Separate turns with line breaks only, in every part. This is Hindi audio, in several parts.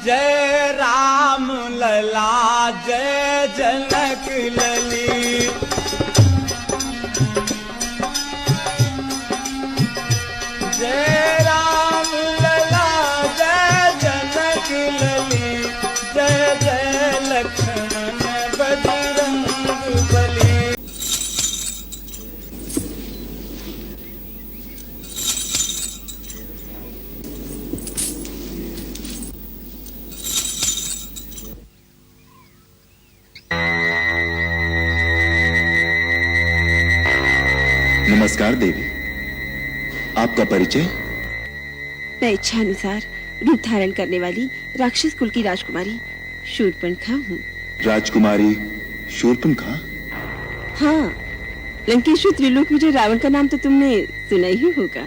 जय राम लला जय जनक लली। जय राम लला जय जनक लली। जय जय लक्ष्मण बजरंग बली।
नमस्कार देवी, आपका परिचय?
मैं इच्छा अनुसार रूप धारण करने वाली राक्षस कुल की राजकुमारी शूर्पणखा हूँ।
राजकुमारी शूर्पणखा?
हाँ, लंकेश्वर त्रिलोक विजय रावण का नाम तो तुमने सुना ही होगा।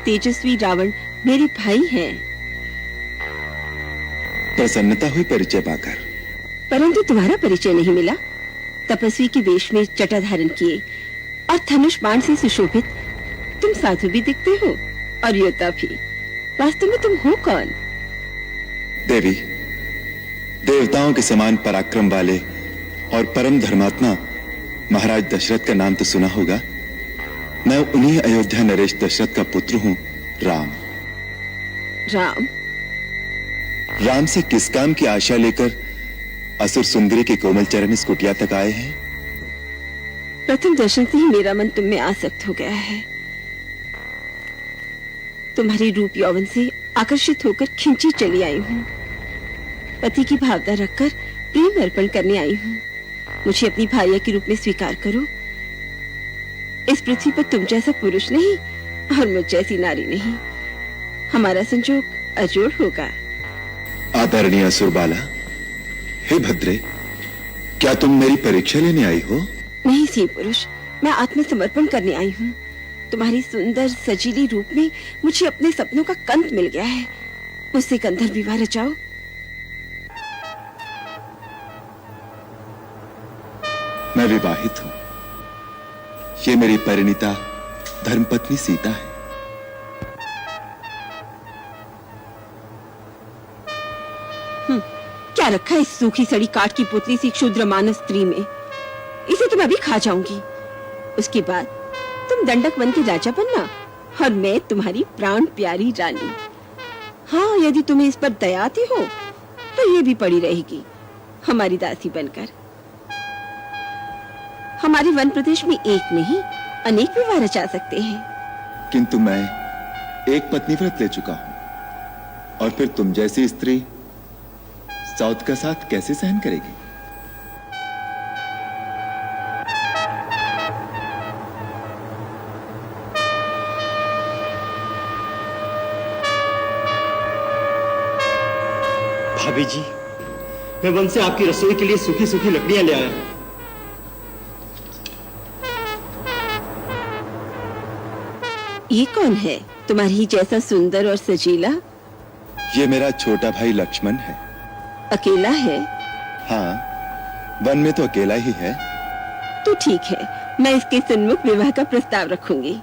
तेजस्वी रावण मेरे भाई हैं।
प्रसन्नता हुई परिचय पाकर।
परंतु तुम्हारा परिचय नहीं मिला। तपस्वी के वेश में जटा धारण किए और धनुष बाण से सुशोभित तुम साधु भी दिखते हो और योद्धा भी। वास्तव में तुम हो कौन?
देवी, देवताओं के समान पराक्रम वाले और परम धर्मात्मा महाराज दशरथ का नाम तो सुना होगा। मैं उन्हीं अयोध्या नरेश दशरथ का पुत्र हूँ, राम।
राम?
राम से किस काम की आशा लेकर असुर सुंदरी के कोमल चरण इस कुटिया तक आए हैं?
प्रथम दर्शन से ही मेरा मन तुम में आसक्त हो गया है। तुम्हारी रूप यौवन से आकर्षित होकर खिंची चली आई हूँ। पति की भावना रखकर प्रेम अर्पण करने आई हूँ। मुझे अपनी भार्या के रूप में स्वीकार करो। इस पृथ्वी पर तुम जैसा पुरुष नहीं और मुझ जैसी नारी नहीं। हमारा संजोग अजोड़ होगा।
आदरणीय असुरबाला, हे भद्रे, क्या तुम मेरी परीक्षा लेने आई हो?
नहीं सी पुरुष, मैं आत्मसमर्पण करने आई हूँ। तुम्हारी सुंदर सजीली रूप में मुझे अपने सपनों का कंत मिल गया है। मुझसे गंधर्व विवाह रचाओ।
मैं विवाहित हूँ। ये मेरी परिणीता धर्मपत्नी सीता है।
क्या रखा है इस सूखी सड़ी काठ की पुतली सी क्षुद्र मानस स्त्री में? इसे तो मैं भी खा जाऊंगी। उसके बाद तुम दंडक बन के राजा बनना और मैं तुम्हारी प्राण प्यारी रानी। हाँ, यदि तुम्हें इस पर दया आती हो तो ये भी पड़ी रहेगी हमारी दासी बनकर। हमारे वन प्रदेश में एक नहीं अनेक विवाह रचा सकते हैं।
किंतु मैं एक पत्नी व्रत ले चुका हूं और फिर तुम जैसी स्त्री सौत का साथ कैसे सहन करेगी?
भाभी जी, मैं वन से आपकी रसोई के लिए सूखी सूखी लकड़ियां ले आया हूं।
ये कौन है तुम्हारी ही जैसा सुंदर और सजीला?
ये मेरा छोटा भाई लक्ष्मण है।
अकेला है?
हाँ, वन में तो अकेला ही है।
तो ठीक है, मैं इसके सन्मुख विवाह का प्रस्ताव रखूंगी।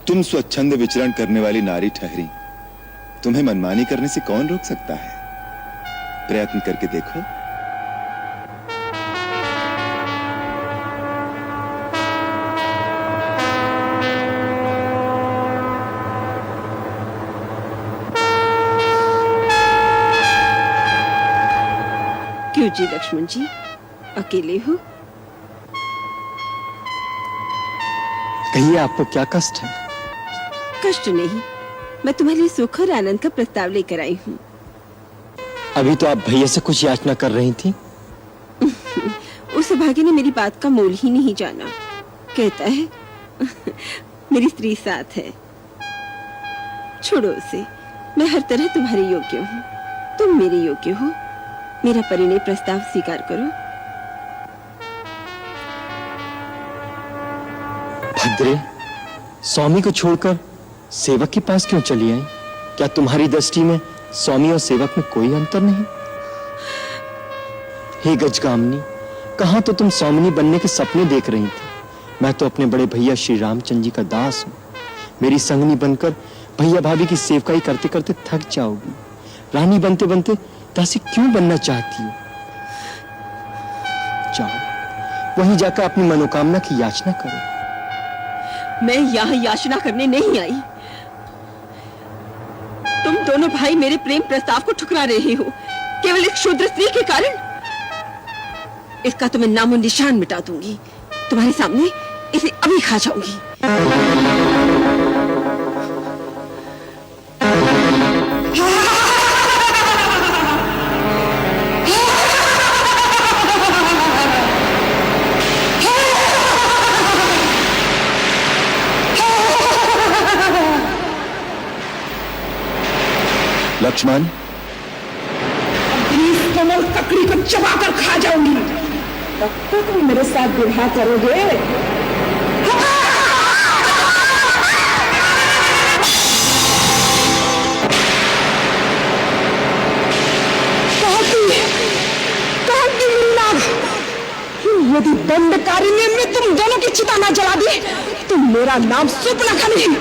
तुम स्वच्छंद विचरण करने वाली नारी ठहरी, तुम्हें मनमानी करने से कौन रोक सकता है? प्रयत्न करके देखो।
क्यों जी लक्ष्मण जी, अकेले हो?
कहिए, आपको क्या कष्ट है?
कष्ट नहीं, मैं तुम्हारे लिए सुख और आनंद का प्रस्ताव लेकर आई हूँ।
अभी तो आप भैया से कुछ याचना कर रही थी।
उस भाग्य ने मेरी बात का मोल ही नहीं जाना। कहता है मेरी स्त्री साथ है। छोड़ो उसे, मैं हर तरह तुम्हारे योग्य हूँ, तुम मेरे योग्य हो। मेरा परिणय प्रस्ताव स्वीकार करो।
भद्रे, स्वामी को छोड़कर सेवक के पास क्यों चली आई? क्या तुम्हारी दृष्टि में स्वामी और सेवक में कोई अंतर नहीं? हे गजगामिनी, कहां तो तुम स्वामिनी बनने के सपने देख रही थी। मैं तो अपने बड़े भैया श्री रामचंद्र जी का दास हूं। मेरी संगनी बनकर भैया भाभी की सेवकाई करते करते थक जाओगी। रानी बनते बनते दासी क्यों बनना चाहती हो? जाओ, वहीं जाकर अपनी मनोकामना की याचना करो।
मैं यहाँ याचना करने नहीं आई। तुम दोनों भाई मेरे प्रेम प्रस्ताव को ठुकरा रहे हो केवल एक शूद्र स्त्री के कारण। इसका तो मैं नामो निशान मिटा दूंगी। तुम्हारे सामने इसे अभी खा जाऊंगी।
लक्ष्मण,
इस कमल ककड़ी को चबाकर खा जाऊंगी। तब तक तुम मेरे साथ विवाह करोगे? कहती मीनाग, यदि दंडकारिणी में तुम दोनों की चिता न जला दी तो मेरा नाम सुपनखा नहीं।